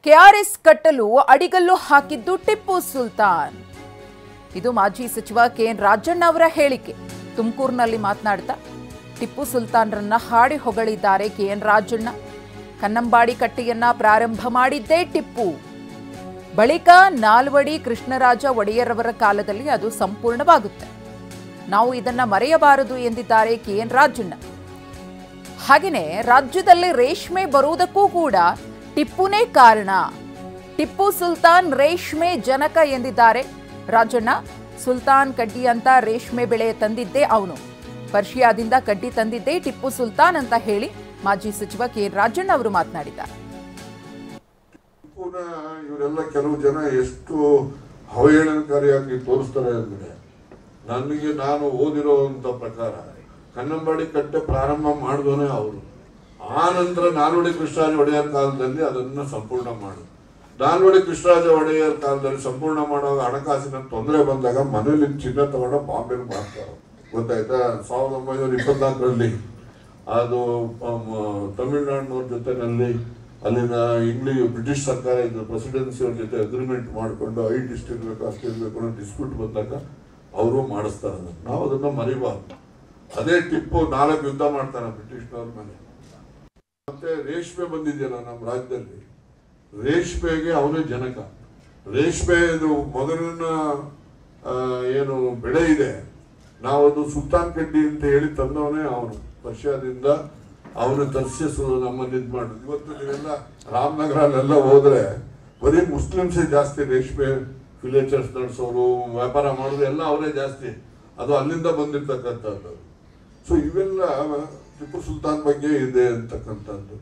KRS ಕಟ್ಟಲು ಅಡಿಗಲ್ಲು ಹಾಕಿದ್ದು ಟಿಪ್ಪು ಸುಲ್ತಾನ್. ಇದು ಮಾಜಿ ಸಚಿವ ಕೆಎನ್ ರಾಜಣ್ಣ ಅವರ ಹೇಳಿಕೆ. ತುಮಕೂರಿನಲ್ಲಿ ಮಾತನಾಡ್ತಾ ಟಿಪ್ಪು ಸುಲ್ತಾನ್ರನ್ನ ಹಾಡಿ ಹೊಗಳಿದ್ದಾರೆ ಕೆಎನ್ ರಾಜಣ್ಣ. ಕನ್ನಂಬಾಡಿ ಕಟ್ಟೆಯನ್ನ ಪ್ರಾರಂಭ ಮಾಡಿದ್ದೇ ಟಿಪ್ಪು. ಬಳಿಕ ನಾಲ್ವಡಿ ಕೃಷ್ಣರಾಜ ಒಡೆಯರ್ ಅವರ ಕಾಲದಲ್ಲಿ ಅದು ಸಂಪೂರ್ಣವಾಗುತ್ತೆ. ನಾವು ಇದನ್ನ ಮರೆಯಬಾರದು ಎಂದಿದ್ದಾರೆ ಕೆಎನ್ ರಾಜಣ್ಣ. ಹಾಗೆಯೇ ರಾಜ್ಯದಲ್ಲಿ ರೇಷ್ಮೆ ಬರುವುದಕ್ಕೂ ಕೂಡ ಟಿಪ್ಪುನೇ ಕಾರಣ. ಟಿಪ್ಪು ಸುಲ್ತಾನ್ ರೇಷ್ಮೆ ಜನಕ ಎಂದಿದ್ದಾರೆ ರಾಜಣ್ಣ. ಸುಲ್ತಾನ್ ಕಡ್ಡಿ ಅಂತ ರೇಷ್ಮೆ ಬೆಳೆ ತಂದಿದ್ದೇ ಅವನು. ಪರ್ಷಿಯಾದಿಂದ ಕಡ್ಡಿ ತಂದಿದ್ದೇ ಟಿಪ್ಪು ಸುಲ್ತಾನ್ ಅಂತ ಹೇಳಿ ಮಾಜಿ ಸಚಿವ ಕೆಎನ್ ರಾಜಣ್ಣ ಅವರು ಮಾತನಾಡಿದ್ದಾರೆ. ಇವರೆಲ್ಲ ಕೆಲವು ಜನ ಎಷ್ಟು ಅವಹೇಳನಕಾರಿಯಾಗಿ ತೋರಿಸ್ತಾರೆ ಅಂದ್ರೆ, ನಾನು ಓದಿರೋಂಥ ಪ್ರಕಾರ ಕನ್ನಂಬಾಡಿ ಕಟ್ಟೆ ಪ್ರಾರಂಭ ಮಾಡಿದವನೇ ಅವರು. ಆ ನಂತರ ನಾಲ್ವಡಿ ಕೃಷ್ಣರಾಜ ಒಡೆಯರ್ ಕಾಲದಲ್ಲಿ ಅದನ್ನ ಸಂಪೂರ್ಣ ಮಾಡು. ನಾಲ್ವಡಿ ಕೃಷ್ಣರಾಜ ಒಡೆಯರ್ ಕಾಲದಲ್ಲಿ ಸಂಪೂರ್ಣ ಮಾಡುವಾಗ ಹಣಕಾಸಿನ ತೊಂದರೆ ಬಂದಾಗ ಮನೇಲಿ ಚಿನ್ನ ತಗೊಂಡ ಬಾಂಬೆಗೆ ಮಾಡ್ತಾರೆ. ಗೊತ್ತಾಯ್ತಾ? 1924ರಲ್ಲಿ ಅದು ತಮಿಳುನಾಡಿನವ್ರ ಜೊತೆನಲ್ಲಿ ಅಲ್ಲಿನ ಬ್ರಿಟಿಷ್ ಸರ್ಕಾರ ಇದ್ದು ಪ್ರೆಸಿಡೆನ್ಸಿ ಅವ್ರ ಜೊತೆ ಅಗ್ರಿಮೆಂಟ್ ಮಾಡಿಕೊಂಡು ಇಷ್ಟು ಇರಬೇಕು ಅಷ್ಟು ಇರಬೇಕು ಅನ್ನೋ ಡಿಸ್ಪ್ಯೂಟ್ ಬಂದಾಗ ಅವರು ಮಾಡಿಸ್ತಾರೆ. ನಾವು ಅದನ್ನ ಮರಿಬಾರ್ದು. ಅದೇ ಟಿಪ್ಪು 4 ಯುದ್ಧ ಮಾಡ್ತಾನೆ ಬ್ರಿಟಿಷ್ನವ್ರ ಮೇಲೆ. ಮತ್ತೆ ರೇಷ್ಮೆ ಬಂದಿದೆಯಲ್ಲ ನಮ್ಮ ರಾಜ್ಯದಲ್ಲಿ, ರೇಷ್ಮೆಗೆ ಅವನೇ ಜನಕ. ರೇಷ್ಮೆದು ಮೊದಲಿನ ಏನು ಬೆಳೆ ಇದೆ, ನಾವದು ಸುಲ್ತಾನ್ ಕಡ್ಡಿ ಅಂತ ಹೇಳಿ ತಂದವನೇ ಅವನು. ಪರ್ಷಿಯಾದಿಂದ ಅವನು ತರಿಸಿ ನಮ್ಮನ್ನು ಇದು ಮಾಡಿದ್ರು. ಇವತ್ತು ನೀವೆಲ್ಲ ರಾಮನಗರಲ್ಲೆಲ್ಲ ಹೋದ್ರೆ ಬರೀ ಮುಸ್ಲಿಮ್ಸೇ ಜಾಸ್ತಿ ರೇಷ್ಮೆ ವಿಲೇಜರ್ಸ್ ನಡೆಸೋರು, ವ್ಯಾಪಾರ ಮಾಡೋದು ಎಲ್ಲ ಅವರೇ ಜಾಸ್ತಿ. ಅದು ಅಲ್ಲಿಂದ ಬಂದಿರ್ತಕ್ಕಂಥದ್ದು. ಸೊ ಇವೆಲ್ಲ ಟಿಪ್ಪು ಸುಲ್ತಾನ್ ಬಗ್ಗೆ ಇದೆ ಅಂತಕ್ಕಂಥದ್ದು.